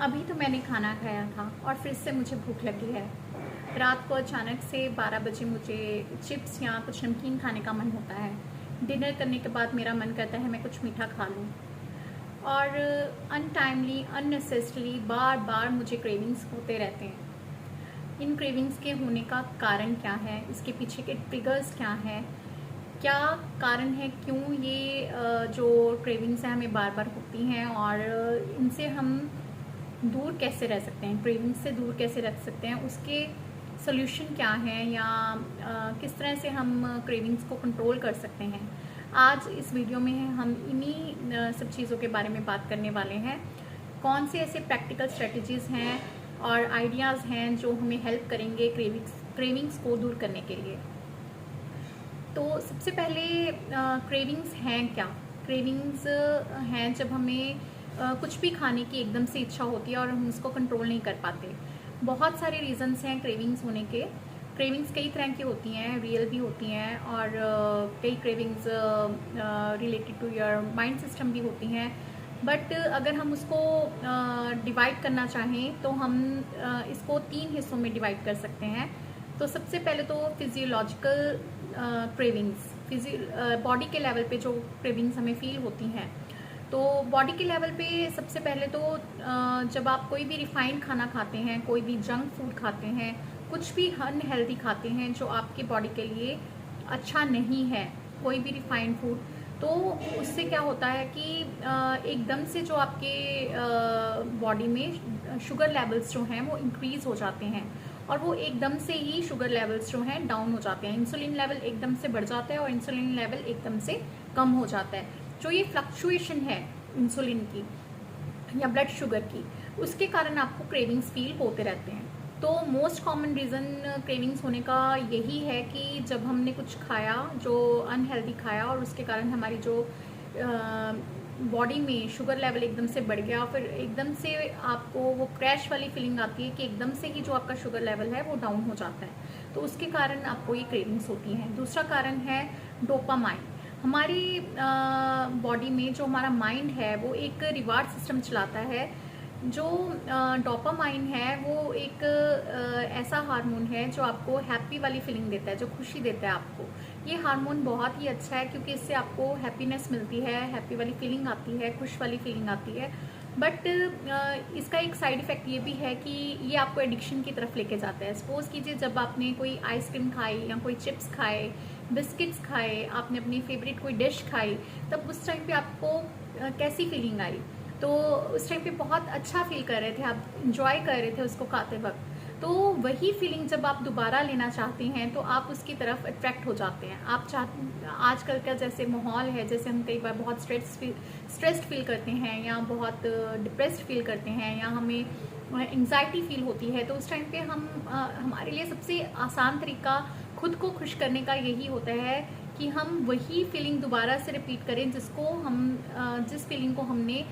अभी तो मैंने खाना खाया था और फिर से मुझे भूख लगी है। रात को अचानक से 12 बजे मुझे चिप्स या कुछ नमकीन खाने का मन होता है। डिनर करने के बाद मेरा मन करता है मैं कुछ मीठा खा लूँ, और अनटाइमली अननेसेसरली बार बार मुझे क्रेविंग्स होते रहते हैं। इन क्रेविंग्स के होने का कारण क्या है, इसके पीछे के ट्रिगर्स क्या हैं, क्या कारण है क्यों ये जो क्रेविंग्स हैं हमें बार बार होती हैं, और इनसे हम दूर कैसे रह सकते हैं, क्रेविंग्स से दूर कैसे रह सकते हैं, उसके सोल्यूशन क्या है, या किस तरह से हम क्रेविंग्स को कंट्रोल कर सकते हैं। आज इस वीडियो में हम इन्हीं सब चीज़ों के बारे में बात करने वाले हैं। कौन से ऐसे प्रैक्टिकल स्ट्रेटजीज़ हैं और आइडियाज़ हैं जो हमें हेल्प करेंगे क्रेविंग्स को दूर करने के लिए। तो सबसे पहले क्रेविंग्स हैं क्या? क्रेविंग्स हैं जब हमें कुछ भी खाने की एकदम से इच्छा होती है और हम उसको कंट्रोल नहीं कर पाते। बहुत सारे रीजंस हैं क्रेविंग्स होने के। क्रेविंग्स कई तरह की होती हैं, रियल भी होती हैं, और कई cravings related to your mind system भी होती हैं। बट अगर हम उसको डिवाइड करना चाहें तो हम इसको 3 हिस्सों में डिवाइड कर सकते हैं। तो सबसे पहले तो फिजियोलॉजिकल क्रेविंग्स, बॉडी के लेवल पे जो क्रेविंग्स हमें फील होती हैं। तो बॉडी के लेवल पे सबसे पहले तो जब आप कोई भी रिफाइंड खाना खाते हैं, कोई भी जंक फूड खाते हैं, कुछ भी अनहेल्दी खाते हैं जो आपके बॉडी के लिए अच्छा नहीं है, कोई भी रिफाइंड फूड, तो उससे क्या होता है कि एकदम से जो आपके बॉडी में शुगर लेवल्स जो हैं वो इंक्रीज़ हो जाते हैं, और वो एकदम से ही शुगर लेवल्स जो हैं डाउन हो जाते हैं। इंसुलिन लेवल एकदम से बढ़ जाता है और इंसुलिन लेवल एकदम से कम हो जाता है। जो ये फ्लक्चुएशन है इंसुलिन की या ब्लड शुगर की, उसके कारण आपको क्रेविंग्स फील होते रहते हैं। तो मोस्ट कॉमन रीज़न क्रेविंग्स होने का यही है कि जब हमने कुछ खाया जो अनहेल्दी खाया और उसके कारण हमारी जो बॉडी में शुगर लेवल एकदम से बढ़ गया, फिर एकदम से आपको वो क्रैश वाली फीलिंग आती है कि एकदम से ही जो आपका शुगर लेवल है वो डाउन हो जाता है। तो उसके कारण आपको ये क्रेविंग्स होती हैं। दूसरा कारण है डोपामाइन। हमारी बॉडी में जो हमारा माइंड है वो एक रिवार्ड सिस्टम चलाता है। जो डोपामाइन है वो एक ऐसा हार्मोन है जो आपको हैप्पी वाली फीलिंग देता है, जो खुशी देता है आपको। ये हार्मोन बहुत ही अच्छा है क्योंकि इससे आपको हैप्पीनेस मिलती है, हैप्पी वाली फीलिंग आती है, खुश वाली फीलिंग आती है। बट इसका एक साइड इफ़ेक्ट ये भी है कि ये आपको एडिक्शन की तरफ लेके जाता है। सपोज़ कीजिए जब आपने कोई आइसक्रीम खाई या कोई चिप्स खाए, बिस्किट्स खाए, आपने अपनी फेवरेट कोई डिश खाई, तब उस टाइम पे आपको कैसी फीलिंग आई? तो उस टाइम पे बहुत अच्छा फील कर रहे थे, आप इंजॉय कर रहे थे उसको खाते वक्त। तो वही फीलिंग जब आप दोबारा लेना चाहते हैं तो आप उसकी तरफ अट्रैक्ट हो जाते हैं। आजकल का जैसे माहौल है, जैसे हम कई बार बहुत स्ट्रेस्ड फील करते हैं या बहुत डिप्रेस्ड फील करते हैं या हमें एंग्जाइटी फील होती है, तो उस टाइम पे हमारे लिए सबसे आसान तरीका खुद को खुश करने का यही होता है कि हम वही फीलिंग दोबारा से रिपीट करें जिस फीलिंग को हमने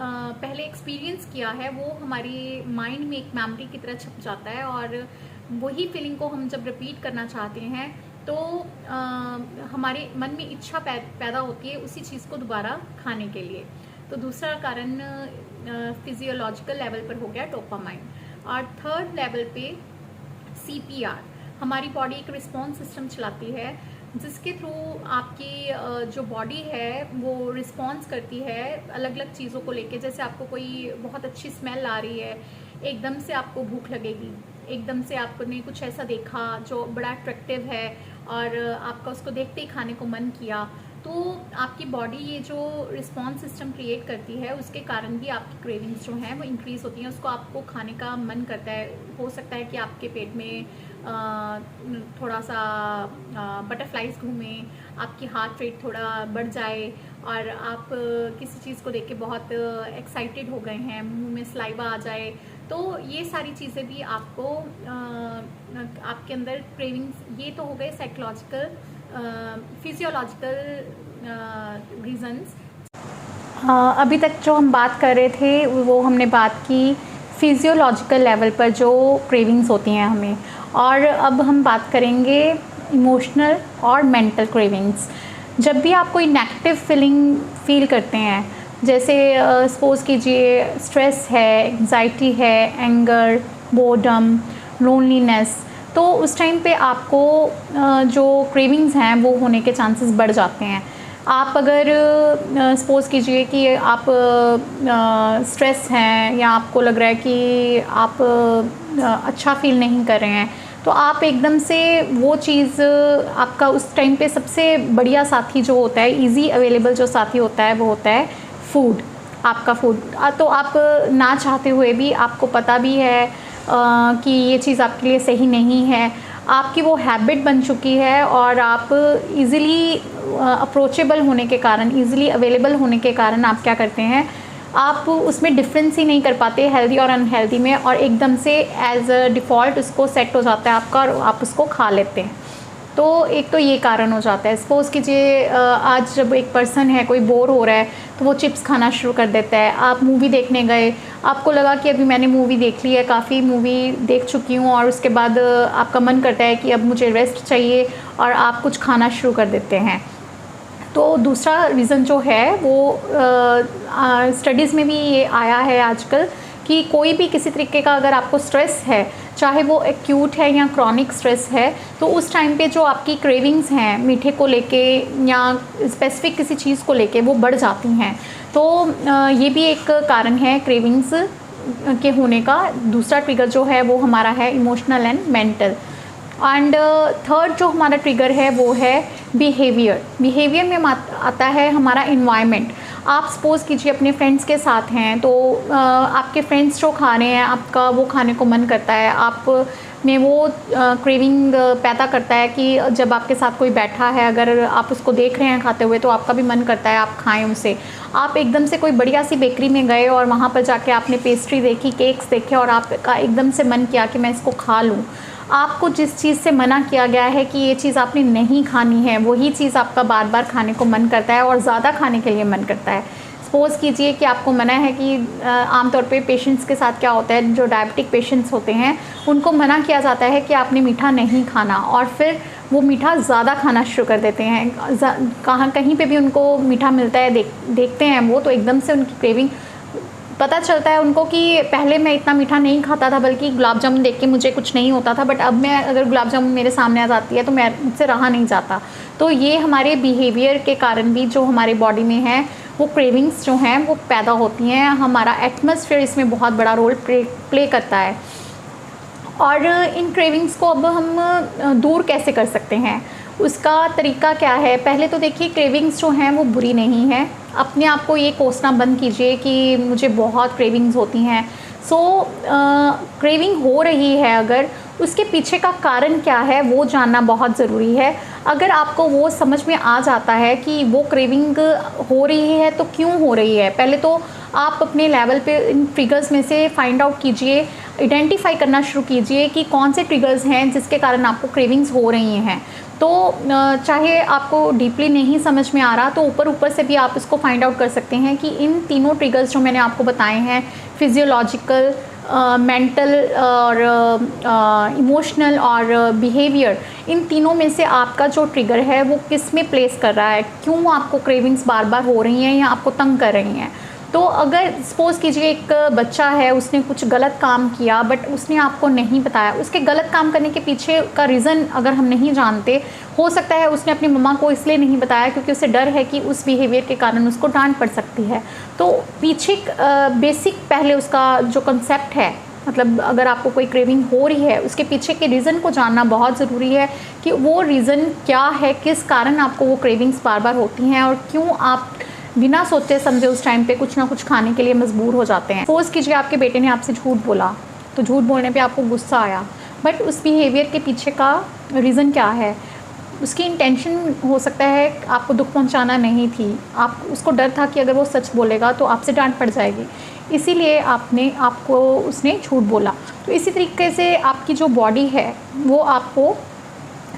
पहले एक्सपीरियंस किया है। वो हमारे माइंड में एक मेमोरी की तरह छप जाता है, और वही फीलिंग को हम जब रिपीट करना चाहते हैं तो हमारे मन में इच्छा पैदा होती है उसी चीज़ को दोबारा खाने के लिए। तो दूसरा कारण फिजियोलॉजिकल लेवल पर हो गया डोपामाइन। और थर्ड लेवल पे CPR, हमारी बॉडी एक रिस्पॉन्स सिस्टम चलाती है जिसके थ्रू आपकी जो बॉडी है वो रिस्पॉन्स करती है अलग अलग चीज़ों को लेके। जैसे आपको कोई बहुत अच्छी स्मेल आ रही है, एकदम से आपको भूख लगेगी, एकदम से आपने कुछ ऐसा देखा जो बड़ा अट्रैक्टिव है और आपका उसको देखते ही खाने को मन किया, तो आपकी बॉडी ये जो रिस्पॉन्स सिस्टम क्रिएट करती है उसके कारण भी आपकी क्रेविंग्स जो हैं वो इंक्रीज़ होती हैं, उसको आपको खाने का मन करता है। हो सकता है कि आपके पेट में थोड़ा सा बटरफ्लाइज घूमें, आपकी हार्ट रेट थोड़ा बढ़ जाए और आप किसी चीज़ को देख के बहुत एक्साइटेड हो गए हैं, मुंह में सलाइवा आ जाए। तो ये सारी चीज़ें भी आपको आपके अंदर क्रेविंग्स, ये तो हो गए साइकोलॉजिकल फिजियोलॉजिकल रीजंस। अभी तक जो हम बात कर रहे थे वो हमने बात की फिजियोलॉजिकल लेवल पर जो क्रेविंग्स होती हैं हमें, और अब हम बात करेंगे इमोशनल और मेंटल क्रेविंग्स। जब भी आप कोई नेगेटिव फील करते हैं जैसे सपोज़ कीजिए स्ट्रेस है, एंग्जाइटी है, एंगर, बोर्डम, लोनलीनेस, तो उस टाइम पे आपको जो क्रेविंग्स हैं वो होने के चांसेस बढ़ जाते हैं। आप अगर सपोज़ कीजिए कि आप स्ट्रेस हैं या आपको लग रहा है कि आप अच्छा फ़ील नहीं कर रहे हैं, तो आप एकदम से वो चीज़, आपका उस टाइम पे सबसे बढ़िया साथी जो होता है, ईज़ी अवेलेबल जो साथी होता है वो होता है फूड, आपका फूड। तो आप ना चाहते हुए भी, आपको पता भी है कि ये चीज़ आपके लिए सही नहीं है, आपकी वो हैबिट बन चुकी है और आप इजीली अप्रोचेबल होने के कारण, इजीली अवेलेबल होने के कारण आप क्या करते हैं, आप उसमें डिफरेंस ही नहीं कर पाते हेल्दी और अनहेल्दी में, और एकदम से एज अ डिफ़ॉल्ट उसको सेट हो जाता है आपका और आप उसको खा लेते हैं। तो एक तो ये कारण हो जाता है। सपोज़ कीजिए आज जब एक पर्सन है, कोई बोर हो रहा है, तो वो चिप्स खाना शुरू कर देता है। आप मूवी देखने गए, आपको लगा कि अभी मैंने मूवी देख ली है, काफ़ी मूवी देख चुकी हूँ, और उसके बाद आपका मन करता है कि अब मुझे रेस्ट चाहिए और आप कुछ खाना शुरू कर देते हैं। तो दूसरा रीज़न जो है वो स्टडीज़ में भी ये आया है आजकल कि कोई भी किसी तरीके का अगर आपको स्ट्रेस है, चाहे वो एक्यूट है या क्रॉनिक स्ट्रेस है, तो उस टाइम पे जो आपकी क्रेविंग्स हैं मीठे को लेके या स्पेसिफिक किसी चीज़ को लेके, वो बढ़ जाती हैं। तो ये भी एक कारण है क्रेविंग्स के होने का। दूसरा ट्रिगर जो है वो हमारा है emotional and mental. And third जो हमारा ट्रिगर है वो है बिहेवियर। बिहेवियर में आता है हमारा इन्वायरमेंट। आप सपोज़ कीजिए अपने फ्रेंड्स के साथ हैं, तो आपके फ्रेंड्स जो खा रहे हैं, आपका वो खाने को मन करता है, आप में वो क्रेविंग पैदा करता है कि जब आपके साथ कोई बैठा है, अगर आप उसको देख रहे हैं खाते हुए, तो आपका भी मन करता है आप खाएं उसे। आप एकदम से कोई बढ़िया सी बेकरी में गए और वहाँ पर जाके आपने पेस्ट्री देखी, केक्स देखे, और आपका एकदम से मन किया कि मैं इसको खा लूँ। आपको जिस चीज़ से मना किया गया है कि ये चीज़ आपने नहीं खानी है, वही चीज़ आपका बार बार खाने को मन करता है और ज़्यादा खाने के लिए मन करता है। सपोज़ कीजिए कि आपको मना है कि आमतौर पे पेशेंट्स के साथ क्या होता है, जो डायबिटिक पेशेंट्स होते हैं, उनको मना किया जाता है कि आपने मीठा नहीं खाना, और फिर वो मीठा ज़्यादा खाना शुरू कर देते हैं। कहीं पे भी उनको मीठा मिलता है, देखते हैं वो, तो एकदम से उनकी क्रेविंग, पता चलता है उनको कि पहले मैं इतना मीठा नहीं खाता था, बल्कि गुलाब जामुन देख के मुझे कुछ नहीं होता था, बट अब मैं अगर गुलाब जामुन मेरे सामने आ जाती है तो मुझसे रहा नहीं जाता। तो ये हमारे बिहेवियर के कारण भी जो हमारे बॉडी में है, वो क्रेविंग्स जो हैं वो पैदा होती हैं। हमारा एटमॉस्फेयर इसमें बहुत बड़ा रोल प्ले करता है। और इन क्रेविंग्स को अब हम दूर कैसे कर सकते हैं, उसका तरीका क्या है? पहले तो देखिए, क्रेविंग्स जो हैं वो बुरी नहीं है। अपने आप को ये कोसना बंद कीजिए कि मुझे बहुत क्रेविंग्स होती हैं। क्रेविंग हो रही है, अगर उसके पीछे का कारण क्या है वो जानना बहुत ज़रूरी है। अगर आपको वो समझ में आ जाता है कि वो क्रेविंग हो रही है तो क्यों हो रही है, पहले तो आप अपने लेवल पे इन ट्रिगर्स में से फाइंड आउट कीजिए, आइडेंटिफाई करना शुरू कीजिए कि कौन से ट्रिगर्स हैं जिसके कारण आपको क्रेविंग्स हो रही हैं। तो चाहे आपको डीपली नहीं समझ में आ रहा, तो ऊपर ऊपर से भी आप इसको फाइंड आउट कर सकते हैं कि इन तीनों ट्रिगर्स जो मैंने आपको बताए हैं, फिजियोलॉजिकल, मेंटल और इमोशनल और बिहेवियर, इन तीनों में से आपका जो ट्रिगर है वो किस में प्लेस कर रहा है, क्यों आपको क्रेविंग्स बार बार हो रही हैं या आपको तंग कर रही हैं। तो अगर सपोज़ कीजिए एक बच्चा है, उसने कुछ गलत काम किया बट उसने आपको नहीं बताया, उसके गलत काम करने के पीछे का रीज़न अगर हम नहीं जानते, हो सकता है उसने अपनी मम्मा को इसलिए नहीं बताया क्योंकि उसे डर है कि उस बिहेवियर के कारण उसको डांट पड़ सकती है। तो पीछे बेसिक पहले उसका जो कंसेप्ट है, मतलब अगर आपको कोई क्रेविंग हो रही है, उसके पीछे के रीज़न को जानना बहुत ज़रूरी है कि वो रीज़न क्या है, किस कारण आपको वो क्रेविंग्स बार बार होती हैं और क्यों आप बिना सोचे समझे उस टाइम पे कुछ ना कुछ खाने के लिए मजबूर हो जाते हैं। सपोज़ कीजिए आपके बेटे ने आपसे झूठ बोला, तो झूठ बोलने पे आपको गुस्सा आया, बट उस बिहेवियर के पीछे का रीज़न क्या है? उसकी इंटेंशन हो सकता है आपको दुख पहुंचाना नहीं थी, उसको डर था कि अगर वो सच बोलेगा तो आपसे डांट पड़ जाएगी, इसीलिए आपको उसने झूठ बोला। तो इसी तरीके से आपकी जो बॉडी है वो आपको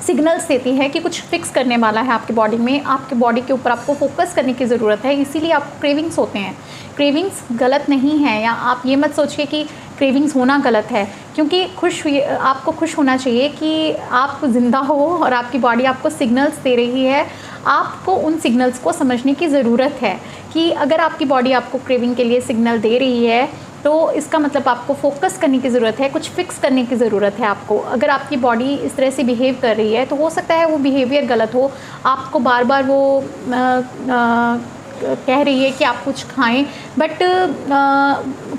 सिग्नल्स देती है कि कुछ फिक्स करने वाला है आपकी बॉडी में, आपके बॉडी के ऊपर आपको फोकस करने की ज़रूरत है, इसीलिए आपको क्रेविंग्स होते हैं। क्रेविंग्स गलत नहीं है, या आप ये मत सोचिए कि क्रेविंग्स होना गलत है, क्योंकि आपको खुश होना चाहिए कि आप ज़िंदा हो और आपकी बॉडी आपको सिग्नल्स दे रही है। आपको उन सिग्नल्स को समझने की ज़रूरत है कि अगर आपकी बॉडी आपको क्रेविंग के लिए सिग्नल दे रही है तो इसका मतलब आपको फोकस करने की ज़रूरत है, कुछ फिक्स करने की ज़रूरत है आपको। अगर आपकी बॉडी इस तरह से बिहेव कर रही है तो हो सकता है वो बिहेवियर गलत हो, आपको बार बार वो कह रही है कि आप कुछ खाएं, बट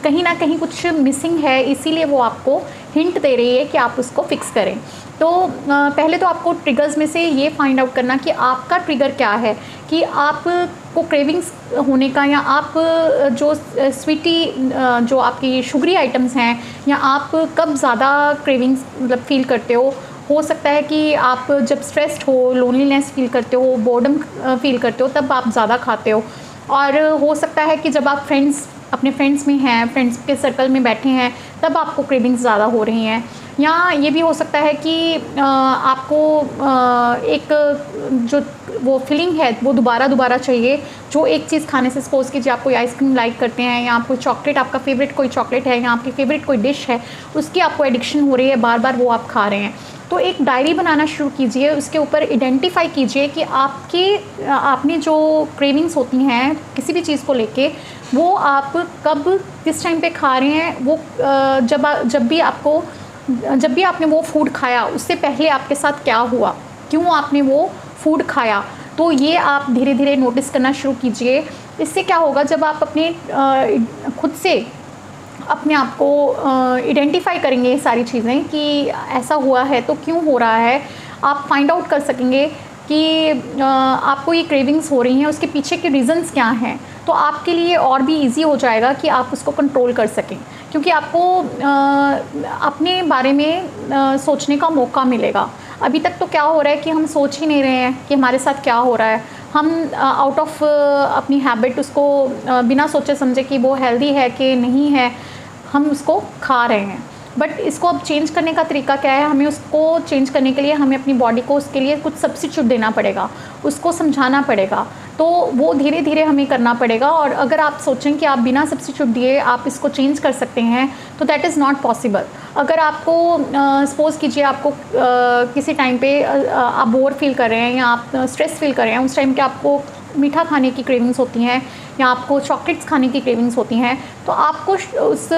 कहीं ना कहीं कुछ मिसिंग है, इसीलिए वो आपको हिंट दे रही है कि आप उसको फिक्स करें। तो पहले तो आपको ट्रिगर्स में से ये फाइंड आउट करना कि आपका ट्रिगर क्या है, कि आपको क्रेविंग्स होने का, या आप जो स्वीटी जो आपकी शुगरी आइटम्स हैं, या आप कब ज़्यादा क्रेविंग्स मतलब फील करते हो सकता है कि आप जब स्ट्रेस्ड हो, लोनलीनेस फील करते हो, बोर्डम फील करते हो, तब आप ज़्यादा खाते हो। और हो सकता है कि जब आप अपने फ्रेंड्स में हैं, फ्रेंड्स के सर्कल में बैठे हैं, तब आपको क्रेविंग्स ज़्यादा हो रही हैं। या ये भी हो सकता है कि आपको एक जो वो फीलिंग है वो दोबारा चाहिए, जो एक चीज़ खाने से, सपोज़ कीजिए आप कोई आइसक्रीम लाइक करते हैं, या आपको चॉकलेट, आपका फेवरेट कोई चॉकलेट है, या आपकी फेवरेट कोई डिश है, उसकी आपको एडिक्शन हो रही है, बार बार वो आप खा रहे हैं। तो एक डायरी बनाना शुरू कीजिए, उसके ऊपर आइडेंटिफाई कीजिए कि आपने जो क्रेविंग्स होती हैं किसी भी चीज़ को लेके, वो आप कब किस टाइम पे खा रहे हैं। वो जब भी आपने वो फूड खाया, उससे पहले आपके साथ क्या हुआ, क्यों आपने वो फूड खाया, तो ये आप धीरे धीरे नोटिस करना शुरू कीजिए। इससे क्या होगा, जब आप अपने खुद से अपने आप को आइडेंटिफाई करेंगे ये सारी चीज़ें कि ऐसा हुआ है तो क्यों हो रहा है, आप फाइंड आउट कर सकेंगे कि आपको ये क्रेविंग्स हो रही हैं, उसके पीछे के रीज़न्स क्या हैं। तो आपके लिए और भी इजी हो जाएगा कि आप उसको कंट्रोल कर सकें, क्योंकि आपको अपने बारे में सोचने का मौका मिलेगा। अभी तक तो क्या हो रहा है कि हम सोच ही नहीं रहे हैं कि हमारे साथ क्या हो रहा है। हम आउट ऑफ अपनी हैबिट उसको बिना सोचे समझे कि वो हेल्दी है कि नहीं है, हम उसको खा रहे हैं। बट इसको अब चेंज करने का तरीका क्या है, हमें उसको चेंज करने के लिए हमें अपनी बॉडी को उसके लिए कुछ सब्स्टिट्यूट देना पड़ेगा, उसको समझाना पड़ेगा। तो वो धीरे धीरे हमें करना पड़ेगा। और अगर आप सोचें कि आप बिना सब्स्टिट्यूट दिए आप इसको चेंज कर सकते हैं, तो दैट इज़ नॉट पॉसिबल। अगर आपको सपोज़ कीजिए आपको किसी टाइम पे आप बोर फील कर रहे हैं, या आप स्ट्रेस फील कर रहे हैं, उस टाइम पे आपको मीठा खाने की क्रेविंग्स होती हैं, या आपको चॉकलेट्स खाने की क्रेविंग्स होती हैं, तो आपको उस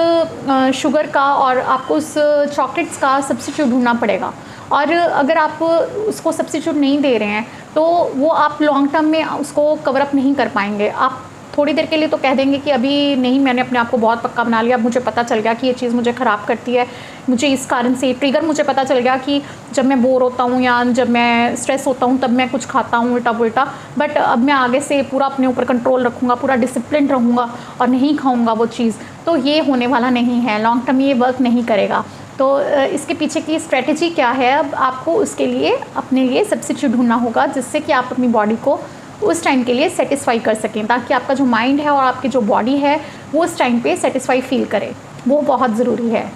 शुगर का और आपको उस चॉकलेट्स का सब्स्टिट्यूट ढूंढना पड़ेगा। और अगर आप उसको सब्स्टिट्यूट नहीं दे रहे हैं तो वो आप लॉन्ग टर्म में उसको कवर अप नहीं कर पाएंगे। आप थोड़ी देर के लिए तो कह देंगे कि अभी नहीं, मैंने अपने आप को बहुत पक्का बना लिया, अब मुझे पता चल गया कि ये चीज़ मुझे ख़राब करती है, मुझे इस कारण से ट्रिगर मुझे पता चल गया कि जब मैं बोर होता हूँ या जब मैं स्ट्रेस होता हूँ तब मैं कुछ खाता हूँ उल्टा पुल्टा। बट अब मैं आगे से पूरा अपने ऊपर कंट्रोल रखूँगा, पूरा डिसिप्लिन रहूँगा और नहीं खाऊँगा वो चीज़। तो ये होने वाला नहीं है, लॉन्ग टर्म ये वर्क नहीं करेगा। तो इसके पीछे की स्ट्रेटजी क्या है, अब आपको उसके लिए अपने लिए सब्स्टिट्यूट ढूंढना होगा, जिससे कि आप अपनी बॉडी को उस टाइम के लिए सेटिस्फाई कर सकें, ताकि आपका जो माइंड है और आपकी जो बॉडी है वो उस टाइम पे सेटिस्फाई फील करे। वो बहुत ज़रूरी है।